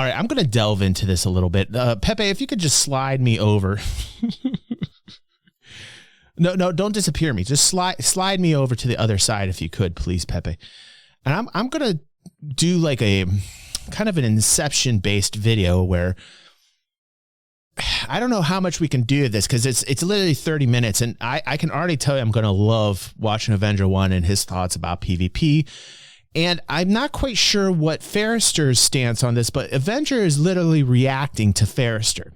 All right, I'm going to delve into this a little bit. Pepe, if you could just slide me over. No, don't disappear me. Just slide me over to the other side if you could, please, Pepe. And I'm going to do like a kind of an Inception-based video where I don't know how much we can do of this because it's literally 30 minutes, and I can already tell you I'm going to love watching Avenger One and his thoughts about PvP. And I'm not quite sure what Farrister's stance on this, but Avenger is literally reacting to Farrister.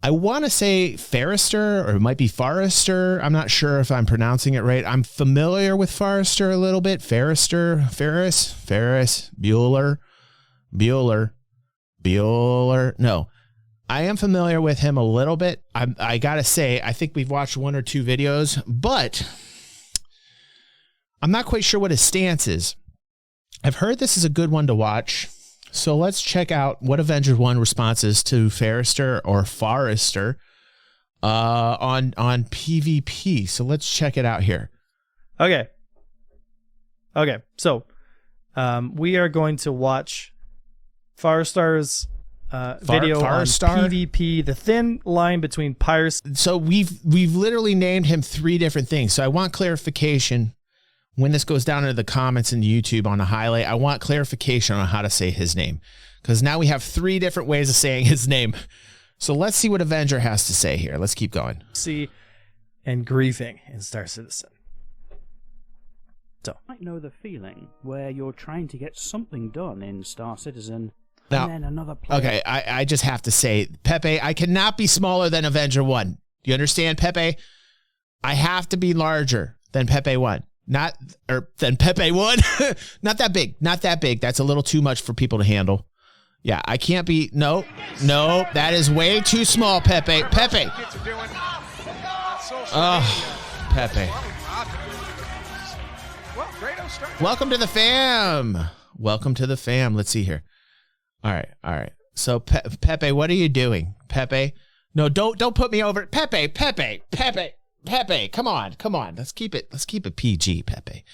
I want to say Farrister, or it might be Farrister. I'm not sure if I'm pronouncing it right. I'm familiar with Farrister a little bit. Farrister, Ferris, Bueller. No, I am familiar with him a little bit. I got to say, I think we've watched 1 or 2 videos, but I'm not quite sure what his stance is. I've heard this is a good one to watch. So let's check out what Avenger One response is to Farrister or Farrister on PvP. So let's check it out here. Okay. So we are going to watch Farrister's video on PvP, the thin line between piracy. So we've literally named him 3 different things. So I want clarification. When this goes down into the comments in YouTube on a highlight, I want clarification on how to say his name, because now we have 3 different ways of saying his name. So let's see what Avenger has to say here. Let's keep going. And grieving in Star Citizen. So, I know the feeling where you're trying to get something done in Star Citizen, now, and then another player. Okay, I just have to say, Pepe, I cannot be smaller than Avenger One. You understand, Pepe? I have to be larger than Pepe One. Than Pepe One. Not that big. Not that big. That's a little too much for people to handle. Yeah, I can't be. No, that is way too small, Pepe. Pepe. Oh, Pepe. Welcome to the fam. Welcome to the fam. Let's see here. All right. So, Pepe, what are you doing? Pepe? No, don't put me over. Pepe. Pepe, come on. Let's keep it PG, Pepe.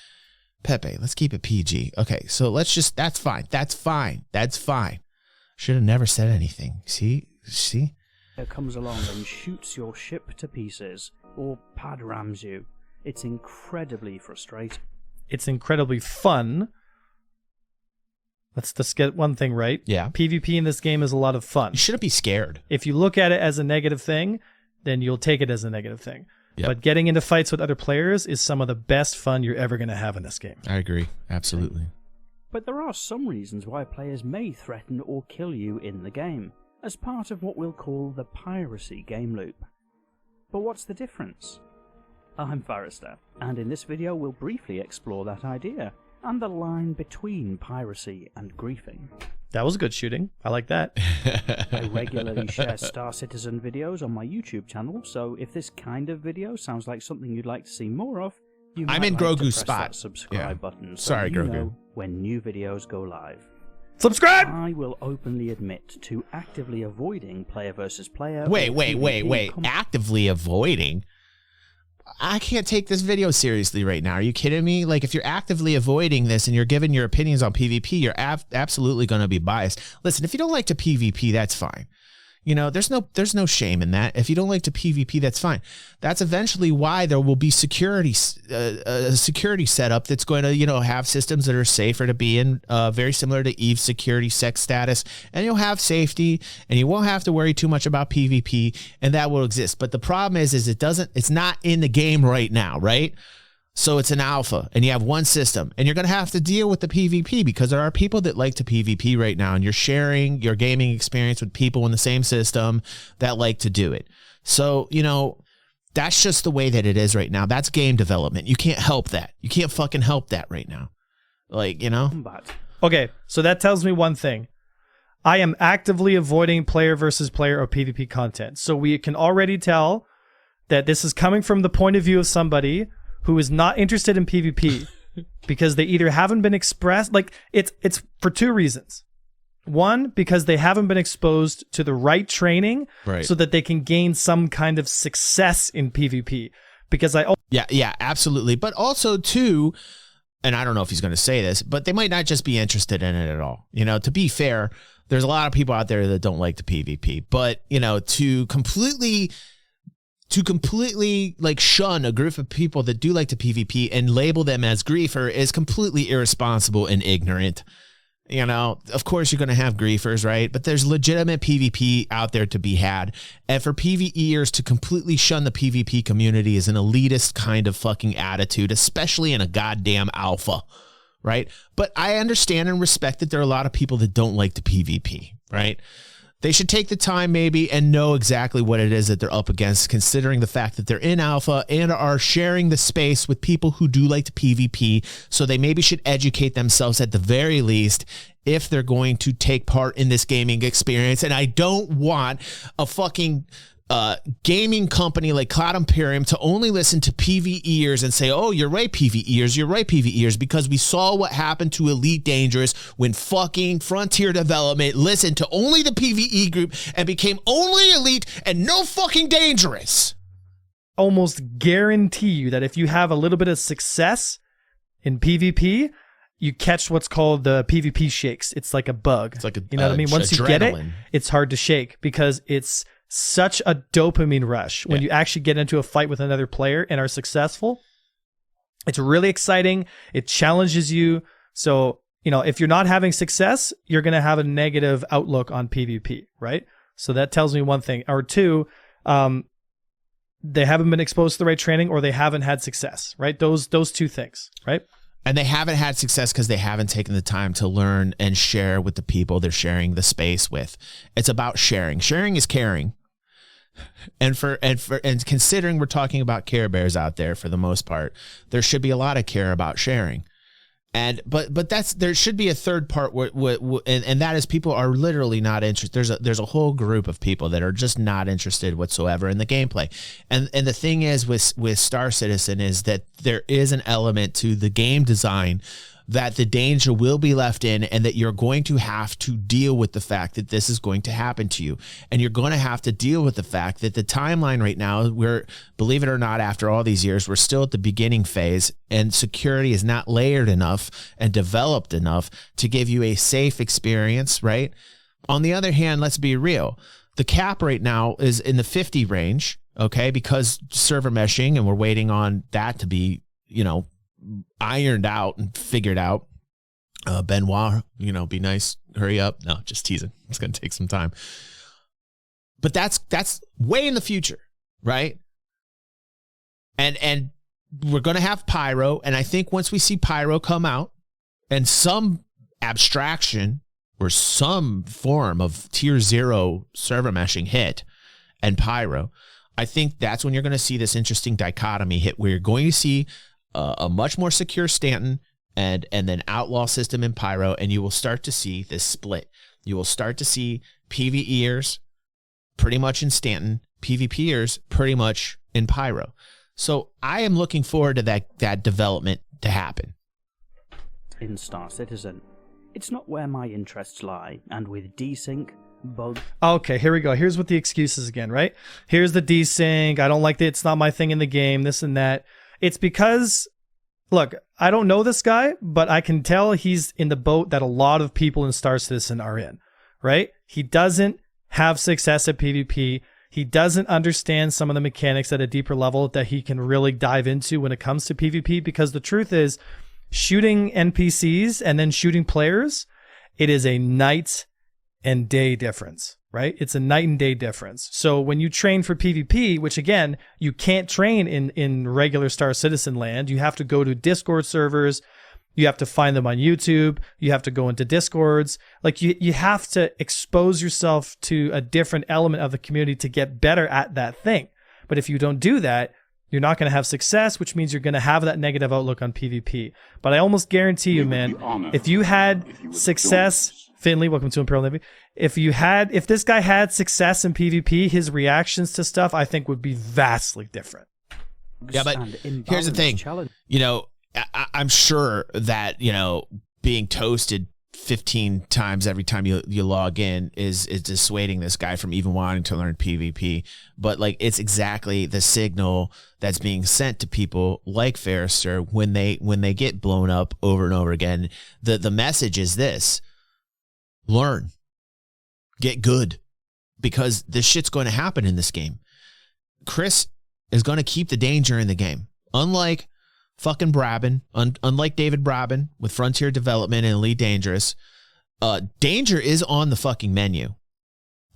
Let's keep it PG. Okay, so that's fine. Should have never said anything. See? It comes along and shoots your ship to pieces, or pad rams you. It's incredibly frustrating. It's incredibly fun. Let's just get one thing right. Yeah. PvP in this game is a lot of fun. You shouldn't be scared. If you look at it as a negative thing, then you'll take it as a negative thing. Yep. But getting into fights with other players is some of the best fun you're ever going to have in this game. I agree. Absolutely. But there are some reasons why players may threaten or kill you in the game, as part of what we'll call the piracy game loop. But what's the difference? I'm Farrister, and in this video we'll briefly explore that idea, and the line between piracy and griefing. That was good shooting. I like that. I regularly share Star Citizen videos on my YouTube channel, so if this kind of video sounds like something you'd like to see more of, you might in like Grogu's to press spot. that subscribe button so Sorry, you Grogu. know when new videos go live. Subscribe! I will openly admit to actively avoiding player versus player. Wait. Actively avoiding? I can't take this video seriously right now. Are you kidding me? Like, if you're actively avoiding this and you're giving your opinions on PvP, you're absolutely going to be biased. Listen, if you don't like to PvP, that's fine. You know, there's no shame in that. If you don't like to PvP, that's fine. That's eventually why there will be security setup that's going to, you know, have systems that are safer to be in, very similar to EVE's security sex status, and you'll have safety, and you won't have to worry too much about PvP, and that will exist. But the problem is it's not in the game right now, right? So it's an alpha, and you have one system, and you're going to have to deal with the PvP because there are people that like to PvP right now, and you're sharing your gaming experience with people in the same system that like to do it. So, you know, that's just the way that it is right now. That's game development. You can't help that. You can't fucking help that right now. Like, you know? Okay, so that tells me one thing. I am actively avoiding player versus player or PvP content. So we can already tell that this is coming from the point of view of somebody who is not interested in PvP because they either haven't been expressed, like it's for 2 reasons. One, because they haven't been exposed to the right training so that they can gain some kind of success in PvP. Because yeah, absolutely. But also too, and I don't know if he's going to say this, but they might not just be interested in it at all. You know, to be fair, there's a lot of people out there that don't like the PvP, but you know, to completely like shun a group of people that do like the PvP and label them as griefer is completely irresponsible and ignorant. You know, of course you're going to have griefers, right? But there's legitimate PvP out there to be had. And for PvEers to completely shun the PvP community is an elitist kind of fucking attitude, especially in a goddamn alpha, right? But I understand and respect that there are a lot of people that don't like the PvP, right? They should take the time maybe and know exactly what it is that they're up against, considering the fact that they're in alpha and are sharing the space with people who do like the PvP. So they maybe should educate themselves at the very least if they're going to take part in this gaming experience. And I don't want a fucking gaming company like Cloud Imperium to only listen to PvEers and say, oh, you're right, PvEers, you're right, PvEers, because we saw what happened to Elite Dangerous when fucking Frontier Development listened to only the PvE group and became only Elite and no fucking Dangerous. Almost guarantee you that if you have a little bit of success in PvP, you catch what's called the PvP shakes. It's like a bug. It's like a, you know what I mean? Once you get it, it's hard to shake because it's such a dopamine rush when you actually get into a fight with another player and are successful. It's really exciting. It challenges you. So, you know, if you're not having success, you're going to have a negative outlook on PvP, right? So that tells me one thing. Or two, they haven't been exposed to the right training or they haven't had success, right? Those two things, right? And they haven't had success because they haven't taken the time to learn and share with the people they're sharing the space with. It's about sharing. Sharing is caring. And considering we're talking about Care Bears out there for the most part, there should be a lot of care about sharing. And but there should be a third part and that is people are literally not interested. There's a whole group of people that are just not interested whatsoever in the gameplay. And the thing is with Star Citizen is that there is an element to the game design that the danger will be left in and that you're going to have to deal with the fact that this is going to happen to you. And you're going to have to deal with the fact that the timeline right now, we're, believe it or not, after all these years, we're still at the beginning phase and security is not layered enough and developed enough to give you a safe experience, right? On the other hand, let's be real. The cap right now is in the 50 range, okay, because server meshing and we're waiting on that to be, you know, ironed out and figured out. Benoit, you know, be nice, hurry up. No, just teasing. It's going to take some time. But that's way in the future, right? And we're going to have Pyro, and I think once we see Pyro come out and some abstraction or some form of tier 0 server meshing hit and Pyro, I think that's when you're going to see this interesting dichotomy hit where you're going to see a much more secure Stanton and then outlaw system in Pyro, and you will start to see this split. You will start to see PvEers pretty much in Stanton, PvPers pretty much in Pyro. So I am looking forward to that development to happen. In Star Citizen, it's not where my interests lie, and with desync, bug. Okay, here we go. Here's what the excuses again, right? Here's the desync. I don't like it. It's not my thing in the game, this and that. It's because, look, I don't know this guy, but I can tell he's in the boat that a lot of people in Star Citizen are in, right? He doesn't have success at PvP. He doesn't understand some of the mechanics at a deeper level that he can really dive into when it comes to PvP, because the truth is, shooting NPCs and then shooting players, it is a night and day difference, right? It's a night and day difference. So when you train for PvP, which again, you can't train in regular Star Citizen land, you have to go to Discord servers, you have to find them on YouTube, you have to go into Discords. Like you have to expose yourself to a different element of the community to get better at that thing. But if you don't do that, you're not going to have success, which means you're going to have that negative outlook on PvP. But I almost guarantee you, man, if you had success, Finley, welcome to Imperial Navy. If this guy had success in PvP, his reactions to stuff, I think, would be vastly different. Yeah, but here's the thing. You know, I'm sure that, you know, being toasted 15 times every time you log in is dissuading this guy from even wanting to learn PvP. But like, it's exactly the signal that's being sent to people like Farrister when they get blown up over and over again. The message is this: learn, get good, because this shit's going to happen in this game. Chris is going to keep the danger in the game. Unlike fucking Brabin, unlike David Brabin with Frontier Development and Elite Dangerous, danger is on the fucking menu.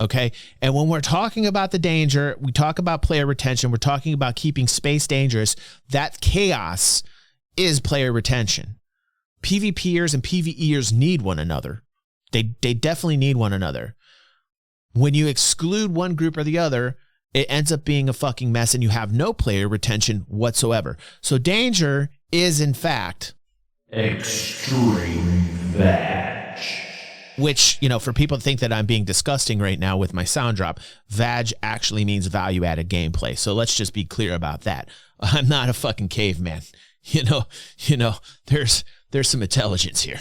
Okay? And when we're talking about the danger, we talk about player retention, we're talking about keeping space dangerous. That chaos is player retention. PvPers and PvEers need one another. They definitely need one another. When you exclude one group or the other, it ends up being a fucking mess and you have no player retention whatsoever. So danger is, in fact, extreme vag. Which, you know, for people to think that I'm being disgusting right now with my sound drop, vag actually means value-added gameplay. So let's just be clear about that. I'm not a fucking caveman. You know, there's some intelligence here.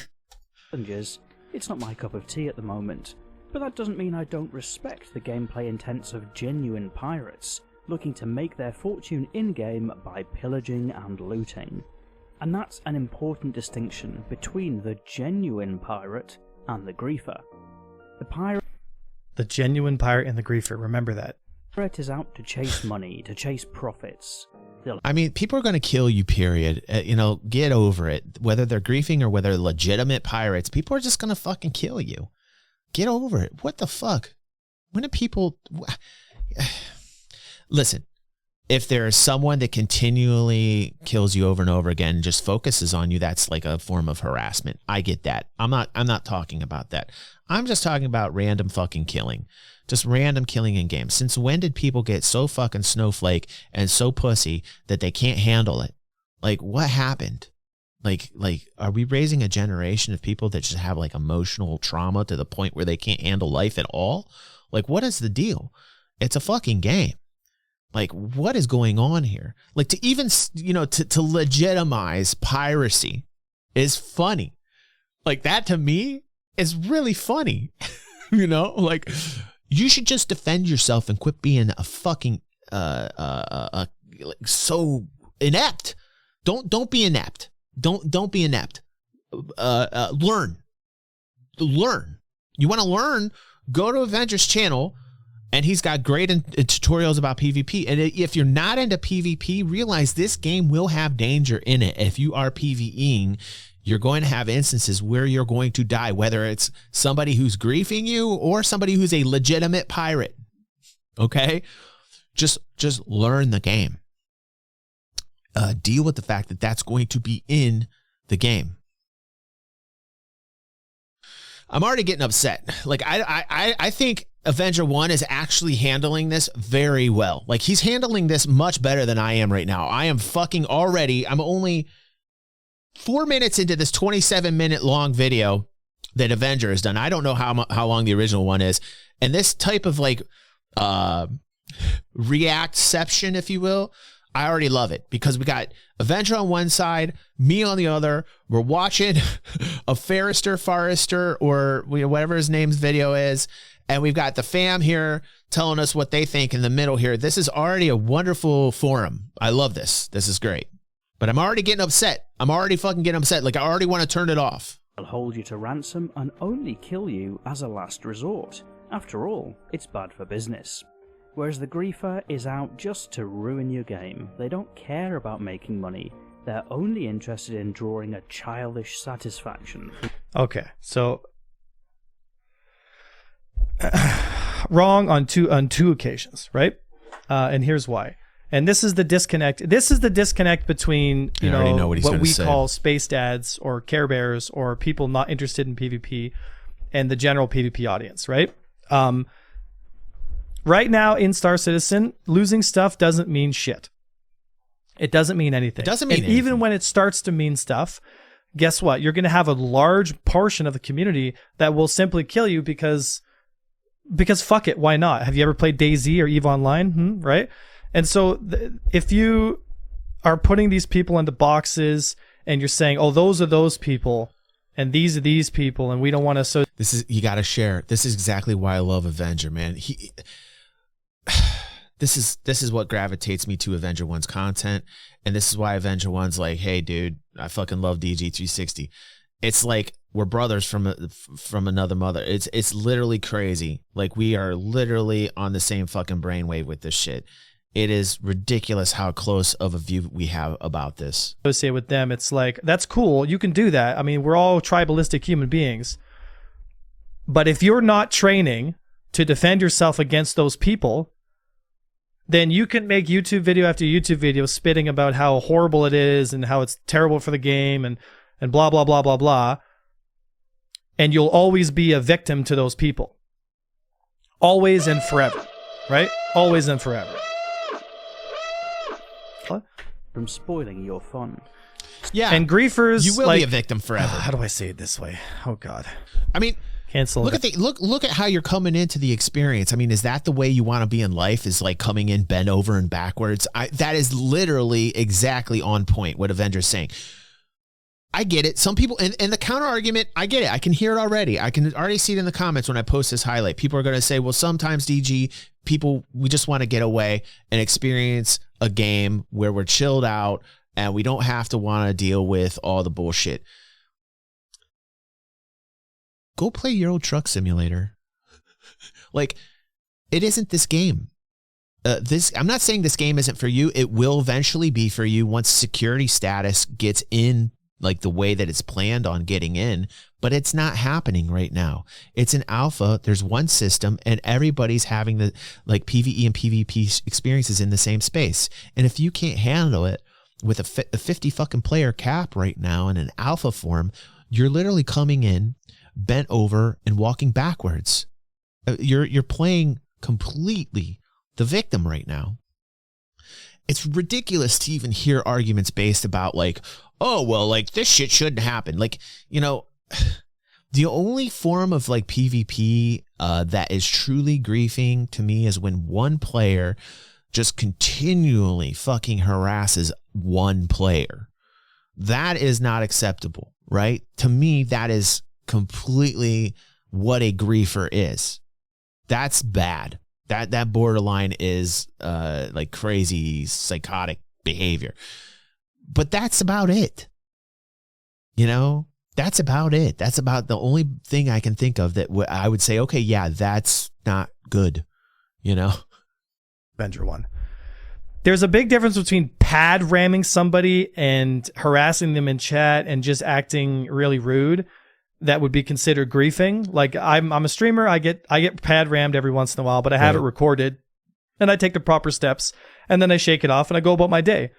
It's not my cup of tea at the moment. But that doesn't mean I don't respect the gameplay intents of genuine pirates, looking to make their fortune in-game by pillaging and looting. And that's an important distinction between the genuine pirate and the griefer. The genuine pirate and the griefer, remember that. Pirate is out to chase money, to chase profits. I mean, people are going to kill you, period. Get over it. Whether they're griefing or whether they're legitimate pirates, people are just going to fucking kill you. Get over it. What the fuck? When do people... Listen, if there is someone that continually kills you over and over again and just focuses on you, that's like a form of harassment. I get that. I'm not talking about that. I'm just talking about random fucking killing. Just random killing in games. Since when did people get so fucking snowflake and so pussy that they can't handle it? Like, what happened? Like, are we raising a generation of people that just have like emotional trauma to the point where they can't handle life at all? Like, what is the deal? It's a fucking game. Like, what is going on here? Like, to even, to legitimize piracy is funny. Like, that to me is really funny. Like, you should just defend yourself and quit being a fucking, so inept. Don't be inept. Don't be inept. Learn. You want to learn? Go to Avenger's channel, and he's got great tutorials about PvP. And if you're not into PvP, realize this game will have danger in it. If you are PvEing, you're going to have instances where you're going to die, whether it's somebody who's griefing you or somebody who's a legitimate pirate. Okay? Just learn the game. Deal with the fact that that's going to be in the game. I'm already getting upset. Like, I think Avenger One is actually handling this very well. Like, he's handling this much better than I am right now. I am fucking already, I'm only 4 minutes into this 27-minute long video that Avenger has done. I don't know how long the original one is. And this type of like REACTCEPTION, if you will, I already love it because we got Avenger on one side, me on the other. We're watching a Farrister, or whatever his name's video is. And we've got the fam here telling us what they think in the middle here. This is already a wonderful forum. I love this. This is great. But I'm already getting upset. I'm already fucking getting upset. Like, I already want to turn it off. They'll hold you to ransom and only kill you as a last resort. After all, it's bad for business. Whereas the griefer is out just to ruin your game. They don't care about making money. They're only interested in drawing a childish satisfaction. Okay, so wrong on two occasions, right? And here's why. And this is the disconnect. This is the disconnect between what we call space dads or Care Bears or people not interested in PvP and the general PvP audience, right? Right now in Star Citizen, losing stuff doesn't mean shit. It doesn't mean anything. It doesn't mean and anything. Even when it starts to mean stuff, guess what? You're going to have a large portion of the community that will simply kill you because fuck it, why not? Have you ever played DayZ or EVE Online? Right? And so if you are putting these people into boxes and you're saying, oh, those are those people, and these are these people, and we don't want to. So you got to share. This is exactly why I love Avenger, man. This is what gravitates me to Avenger One's content, and this is why Avenger One's like, hey, dude, I fucking love DG360. It's like we're brothers from another mother. It's literally crazy. Like, we are literally on the same fucking brainwave with this shit. It is ridiculous how close of a view we have about this. Associate with them, it's like, that's cool. You can do that. I mean, we're all tribalistic human beings. But if you're not training to defend yourself against those people, then you can make YouTube video after YouTube video spitting about how horrible it is and how it's terrible for the game and blah, blah, blah, blah, blah. And you'll always be a victim to those people. Always and forever, right? Always and forever. What? From spoiling your fun. Yeah. And griefers, you will like, be a victim forever. How do I say it this way? Oh God. I mean, cancel. Look at how you're coming into the experience. I mean, is that the way you want to be in life? Is like coming in bent over and backwards? That is literally exactly on point what Avenger's saying. I get it. Some people, and the counter argument, I get it. I can hear it already. I can already see it in the comments when I post this highlight. People are going to say, well, sometimes DG, we just want to get away and experience a game where we're chilled out and we don't have to want to deal with all the bullshit. Go play Euro Truck Simulator. Like, it isn't this game. I'm not saying this game isn't for you. It will eventually be for you once security status gets in, like the way that it's planned on getting in, but it's not happening right now. It's an alpha. There's one system and everybody's having the like PvE and PvP experiences in the same space. And if you can't handle it with a 50 fucking player cap right now in an alpha form, you're literally coming in bent over and walking backwards. You're playing completely the victim right now. It's ridiculous to even hear arguments based about like, oh, well, like this shit shouldn't happen. Like, you know, the only form of like PvP that is truly griefing to me is when one player just continually fucking harasses one player. That is not acceptable, right? To me, that is completely what a griefer is. That's bad. That borderline is like crazy psychotic behavior. But that's about it. You know, that's about it. That's about the only thing I can think of that I would say, okay, yeah, that's not good. You know? Avenger One. There's a big difference between pad ramming somebody and harassing them in chat and just acting really rude. That would be considered griefing. Like I'm a streamer. I get pad rammed every once in a while, but I have it recorded and I take the proper steps and then I shake it off and I go about my day.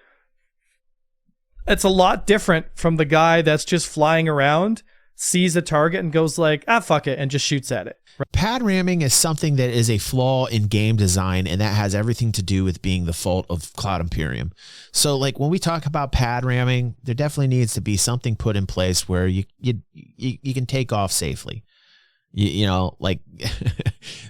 It's a lot different from the guy that's just flying around, sees a target and goes like, ah, fuck it, and just shoots at it. Pad ramming is something that is a flaw in game design, and that has everything to do with being the fault of Cloud Imperium. So like when we talk about pad ramming, there definitely needs to be something put in place where you can take off safely. You know, like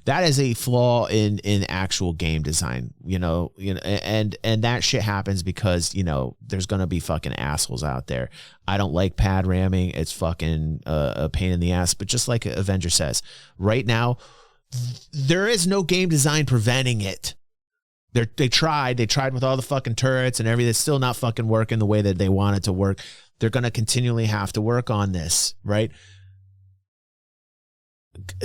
that is a flaw in actual game design, you know, and that shit happens because, you know, there's going to be fucking assholes out there. I don't like pad ramming. It's fucking a pain in the ass. But just like Avenger says, right now, there is no game design preventing it. They tried with all the fucking turrets and everything. It's still not fucking working the way that they want it to work. They're going to continually have to work on this, right?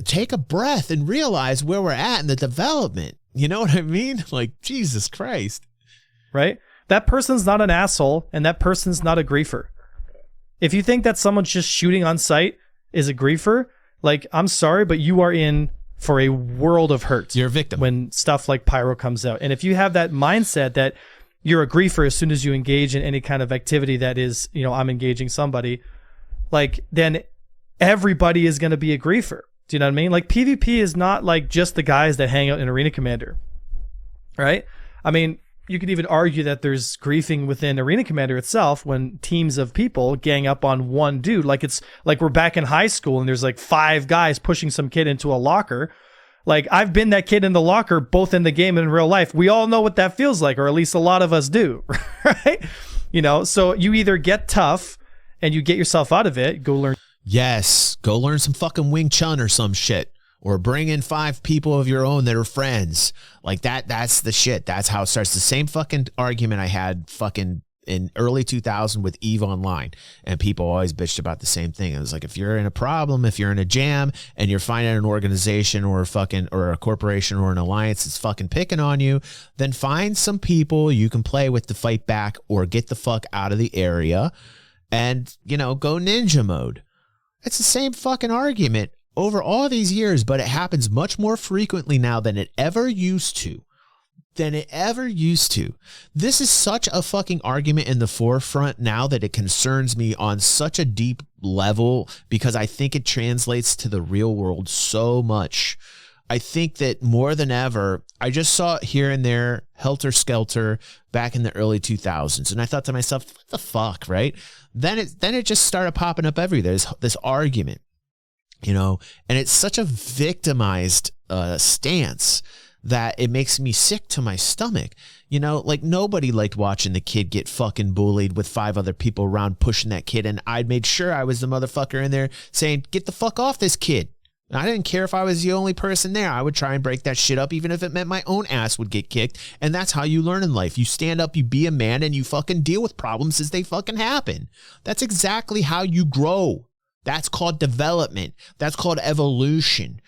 Take a breath and realize where we're at in the development. You know what I mean? Like, Jesus Christ. Right? That person's not an asshole and that person's not a griefer. If you think that someone's just shooting on sight is a griefer, like, I'm sorry, but you are in for a world of hurt. You're a victim. When stuff like Pyro comes out. And if you have that mindset that you're a griefer as soon as you engage in any kind of activity that is, you know, I'm engaging somebody, like, then everybody is going to be a griefer. Do you know what I mean? Like PvP is not like just the guys that hang out in Arena Commander, right? I mean, you could even argue that there's griefing within Arena Commander itself when teams of people gang up on one dude. Like it's like we're back in high school and there's like 5 guys pushing some kid into a locker. Like I've been that kid in the locker, both in the game and in real life. We all know what that feels like, or at least a lot of us do, right? You know, so you either get tough and you get yourself out of it, go learn. Yes, go learn some fucking Wing Chun or some shit. Or bring in 5 people of your own that are friends. Like that's the shit. That's how it starts. The same fucking argument I had fucking in early 2000 with EVE Online. And people always bitched about the same thing. It was like, if you're in a problem, if you're in a jam and you're finding an organization or a corporation or an alliance that's fucking picking on you, then find some people you can play with to fight back or get the fuck out of the area and, you know, go ninja mode. It's the same fucking argument over all these years, but it happens much more frequently now than it ever used to. This is such a fucking argument in the forefront now that it concerns me on such a deep level because I think it translates to the real world so much. I think that more than ever, I just saw it here and there, helter skelter, back in the early 2000s. And I thought to myself, what the fuck, right? Then it just started popping up everywhere. This argument. You know, and it's such a victimized stance that it makes me sick to my stomach. You know, like nobody liked watching the kid get fucking bullied with 5 other people around pushing that kid. And I made sure I was the motherfucker in there saying, get the fuck off this kid. And I didn't care if I was the only person there. I would try and break that shit up, even if it meant my own ass would get kicked. And that's how you learn in life. You stand up, you be a man, and you fucking deal with problems as they fucking happen. That's exactly how you grow. That's called development. That's called evolution.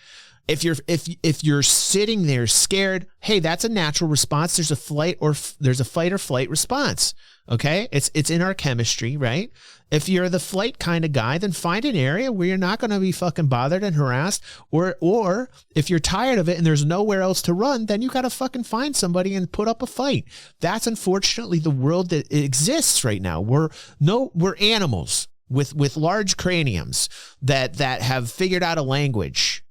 If you're sitting there scared, hey, that's a natural response. There's a fight or flight response. Okay, it's in our chemistry, right? If you're the flight kind of guy, then find an area where you're not going to be fucking bothered and harassed. Or if you're tired of it and there's nowhere else to run, then you got to fucking find somebody and put up a fight. That's unfortunately the world that exists right now. We're animals with large craniums that have figured out a language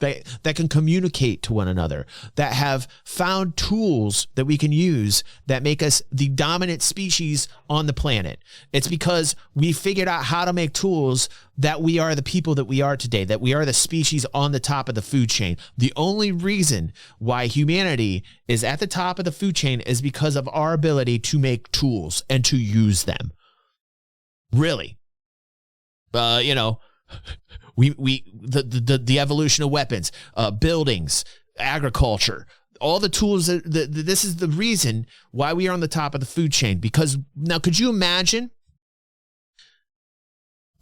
that can communicate to one another, that have found tools that we can use that make us the dominant species on the planet. It's because we figured out how to make tools that we are the people that we are today, that we are the species on the top of the food chain. The only reason why humanity is at the top of the food chain is because of our ability to make tools and to use them. Really. You know, the evolution of weapons, buildings, agriculture, all the tools. This is the reason why we are on the top of the food chain. Because now, could you imagine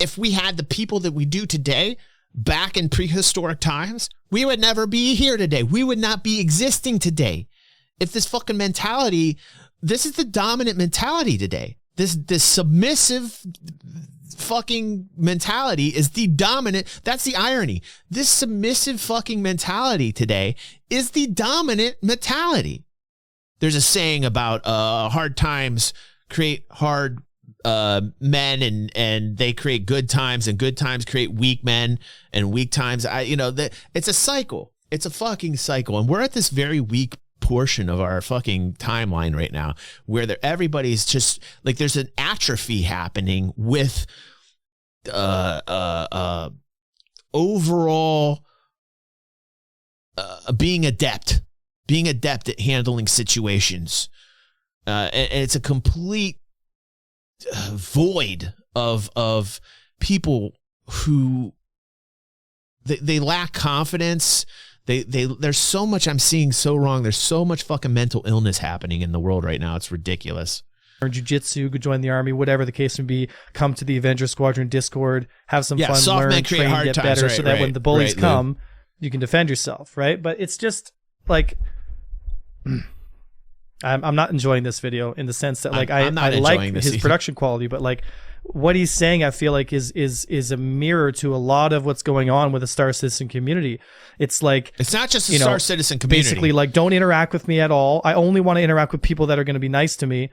if we had the people that we do today back in prehistoric times? We would never be here today. We would not be existing today. If this fucking mentality, this is the dominant mentality today. This submissive fucking mentality is the dominant. That's the irony. This submissive fucking mentality today is the dominant mentality. There's a saying about hard times create hard men, and they create good times, and good times create weak men, and weak times. It's a cycle. It's a fucking cycle, and we're at this very weak portion of our fucking timeline right now where everybody's just like, there's an atrophy happening with overall being adept at handling situations, and it's a complete void of people who they lack confidence. There's so much I'm seeing so wrong. There's so much fucking mental illness happening in the world right now. It's ridiculous. Or jiu-jitsu, go join the army, whatever the case may be. Come to the Avenger Squadron Discord, have some fun, learn, train, get better, right, so that when the bullies come, you can defend yourself, right? But it's just like, I'm not enjoying this video in the sense that like I like his production quality, but like what he's saying, I feel like is a mirror to a lot of what's going on with the Star Citizen community. It's like, it's not just a Star Citizen community. Basically, like, don't interact with me at all. I only want to interact with people that are going to be nice to me.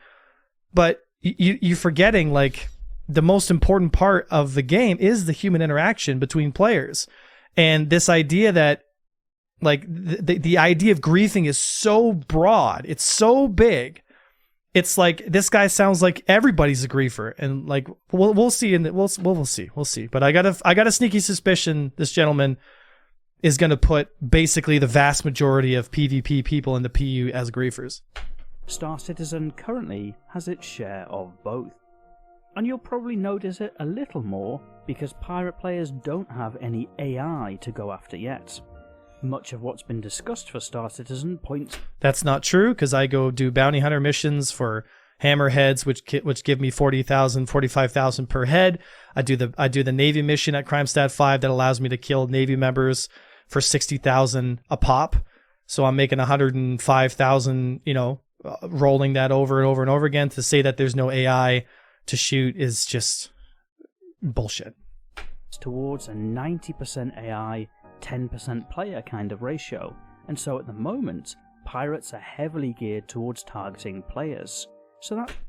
But you're forgetting, like, the most important part of the game is the human interaction between players. And this idea that, like, the idea of griefing is so broad. It's so big. It's like, this guy sounds like everybody's a griefer, and like we'll see, and we'll see. But I got a sneaky suspicion this gentleman is going to put basically the vast majority of PvP people in the PU as griefers. Star Citizen currently has its share of both. And you'll probably notice it a little more because pirate players don't have any AI to go after yet. Much of what's been discussed for Star Citizen points... That's not true, because I go do bounty hunter missions for hammerheads, which give me 40,000, 45,000 per head. I do the Navy mission at Crimestat 5 that allows me to kill Navy members for 60,000 a pop. So I'm making 105,000, rolling that over and over and over again. To say that there's no AI to shoot is just bullshit. Towards a 90% AI, 10% player kind of ratio. And so at the moment, pirates are heavily geared towards targeting players.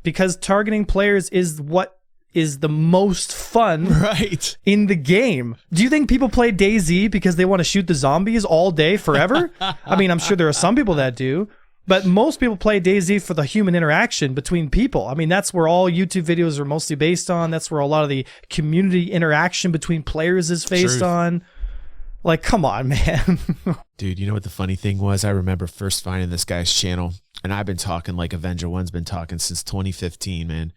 Because targeting players is what is the most fun in the game. Do you think people play DayZ because they want to shoot the zombies all day forever? I mean, I'm sure there are some people that do, but most people play DayZ for the human interaction between people. I mean, that's where all YouTube videos are mostly based on. That's where a lot of the community interaction between players is based on. Like, come on, man. Dude, you know what the funny thing was? I remember first finding this guy's channel, and I've been talking like Avenger One's been talking since 2015, man.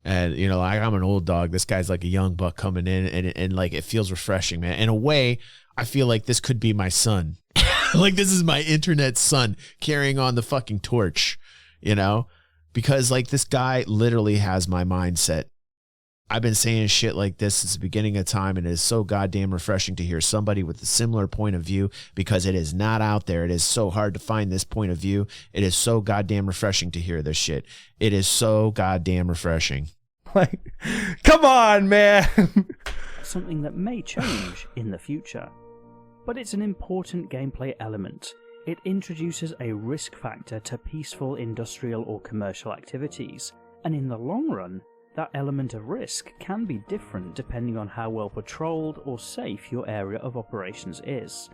And, like I'm an old dog. This guy's like a young buck coming in, and like it feels refreshing, man. In a way, I feel like this could be my son. Like this is my internet son carrying on the fucking torch, because like this guy literally has my mindset. I've been saying shit like this since the beginning of time, and it is so goddamn refreshing to hear somebody with a similar point of view, because it is not out there. It is so hard to find this point of view. It is so goddamn refreshing to hear this shit. It is so goddamn refreshing. Like, come on, man. Something that may change in the future. But it's an important gameplay element. It introduces a risk factor to peaceful industrial or commercial activities, and in the long run, that element of risk can be different depending on how well patrolled or safe your area of operations is.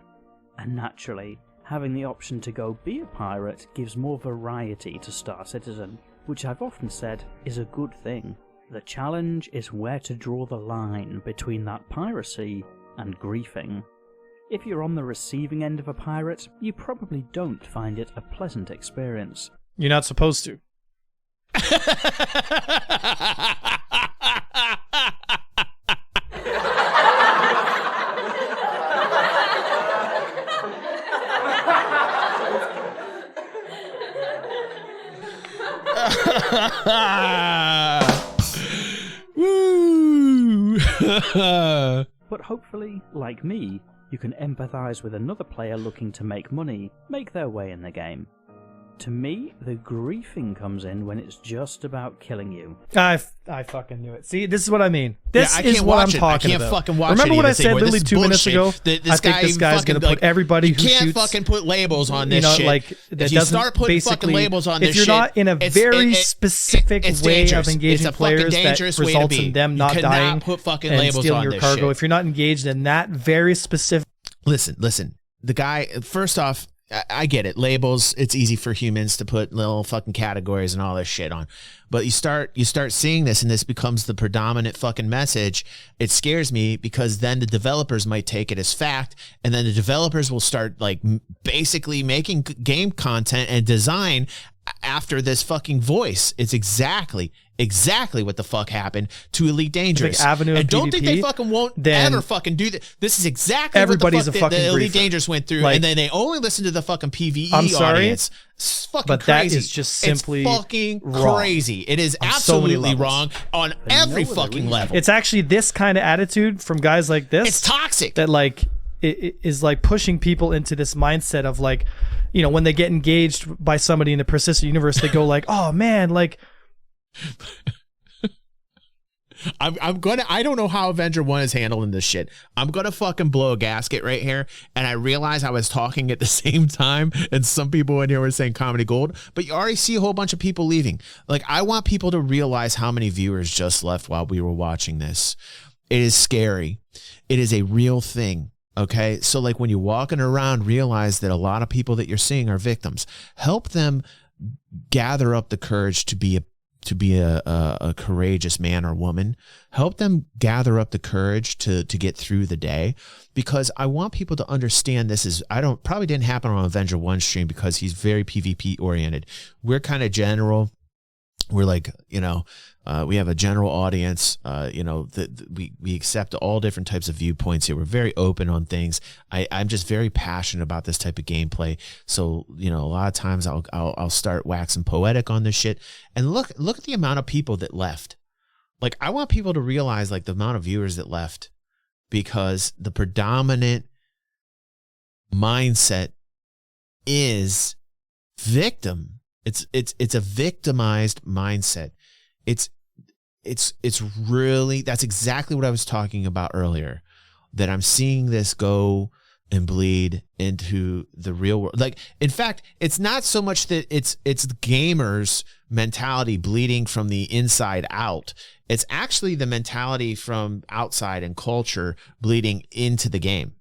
And naturally, having the option to go be a pirate gives more variety to Star Citizen, which I've often said is a good thing. The challenge is where to draw the line between that piracy and griefing. If you're on the receiving end of a pirate, you probably don't find it a pleasant experience. You're not supposed to. Woo! But hopefully, like me, you can empathize with another player looking to make money, make their way in the game. To me, the griefing comes in when it's just about killing you. I fucking knew it. See, this is what I mean. This is what I'm talking about. I can't fucking watch it. Remember what I said literally 2 minutes bullshit. ago? This I think this guy's going to put everybody who shoots... You can't fucking put labels on this shit. Like, that if you start putting fucking labels on this shit... If you're not in a very specific way of engaging players that results in them not dying and stealing your cargo, if you're not engaged in that very specific... Listen. The guy, first off, I get it. Labels, it's easy for humans to put little fucking categories and all this shit on. But you start seeing this, and this becomes the predominant fucking message. It scares me, because then the developers might take it as fact, and then the developers will start like basically making game content and design after this fucking voice. It's exactly what the fuck happened to Elite Dangerous. And don't think they fucking won't ever fucking do that. This is exactly everybody's what the Elite Dangerous went through, and then they only listen to the fucking PvE audience. It's fucking but crazy. That is just simply it's fucking wrong. Crazy. It is absolutely wrong on every fucking level. It's actually this kind of attitude from guys like this. It's toxic. That like it is like pushing people into this mindset of like, when they get engaged by somebody in the persistent universe, they go like, oh man, like. I don't know how Avenger One is handling this shit. I'm gonna fucking blow a gasket right here, and I realize I was talking at the same time, and some people in here were saying comedy gold, but you already see a whole bunch of people leaving. Like, I want people to realize how many viewers just left while we were watching this. It is scary. It is a real thing. Okay, so like when you're walking around, realize that a lot of people that you're seeing are victims. Help them gather up the courage to be a courageous man or woman. Help them gather up the courage to get through the day, because I want people to understand this is, probably didn't happen on Avenger One stream because he's very PvP oriented. We're kind of general. we're like, we have a general audience, we accept all different types of viewpoints here. We're very open on things. I'm just very passionate about this type of gameplay. So, a lot of times I'll start waxing poetic on this shit. And look at the amount of people that left. Like, I want people to realize like the amount of viewers that left, because the predominant mindset is victim. It's a victimized mindset. It's really, that's exactly what I was talking about earlier, that I'm seeing this go and bleed into the real world. Like, in fact, it's not so much that it's the gamers' mentality bleeding from the inside out. It's actually the mentality from outside and culture bleeding into the game.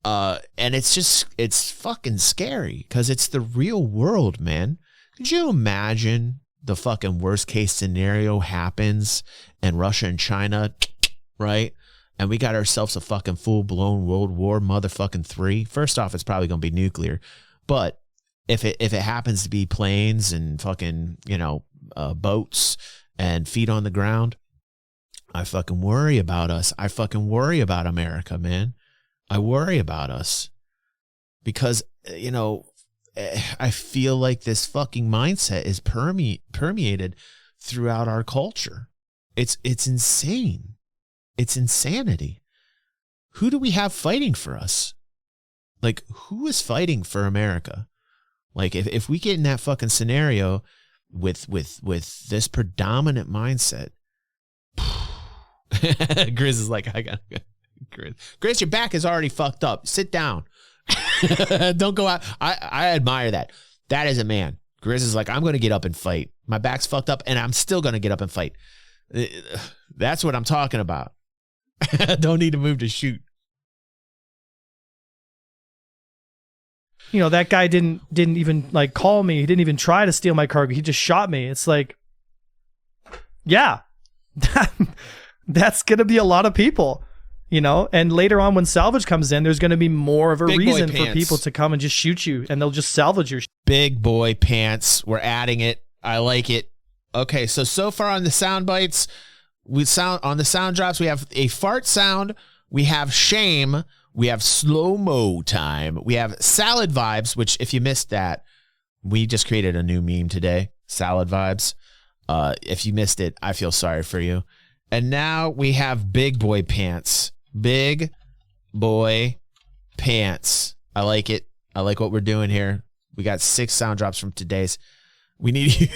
And it's fucking scary, because it's the real world, man. Could you imagine the fucking worst case scenario happens and Russia and China, right? And we got ourselves a fucking full blown World War motherfucking 3. First off, it's probably going to be nuclear. But if it happens to be planes and fucking, boats and feet on the ground, I fucking worry about us. I fucking worry about America, man. I worry about us, because, I feel like this fucking mindset is permeated throughout our culture. It's insane. It's insanity. Who do we have fighting for us? Like, who is fighting for America? Like, if we get in that fucking scenario with this predominant mindset, Grizz is like, I got Grizz, your back is already fucked up. Sit down. Don't go out. I admire that. That is a man. Grizz is like, I'm going to get up and fight. My back's fucked up, and I'm still going to get up and fight. That's what I'm talking about. Don't need to move to shoot. That guy didn't even like call me. He didn't even try to steal my cargo. He just shot me. It's like, yeah, that's going to be a lot lot of people. And later on when salvage comes in, there's going to be more of a reason for people to come and just shoot you, and they'll just salvage your big boy pants. We're adding it. I like it. Okay, so far on the sound bites, on the sound drops, we have a fart sound, we have shame, we have slow-mo time, we have salad vibes, which if you missed that, we just created a new meme today, salad vibes. If you missed it, I feel sorry for you. And now we have big boy pants. Big boy pants. I like it. I like what we're doing here. We got 6 sound drops from today's. We need you.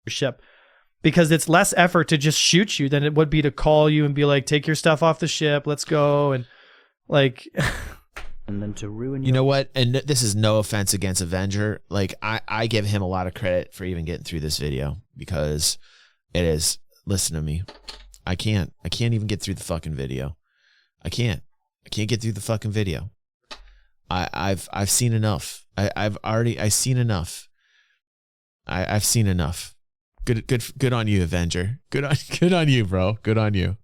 Ship, because it's less effort to just shoot you than it would be to call you and be like, take your stuff off the ship, let's go, and like and then to ruin you know what, and this is no offense against Avenger, like I give him a lot of credit for even getting through this video, because it is, listen to me, I can't even get through the fucking video. I can't get through the fucking video. I've seen enough. I've seen enough. I've seen enough. Good on you, Avenger. Good on you, bro. Good on you.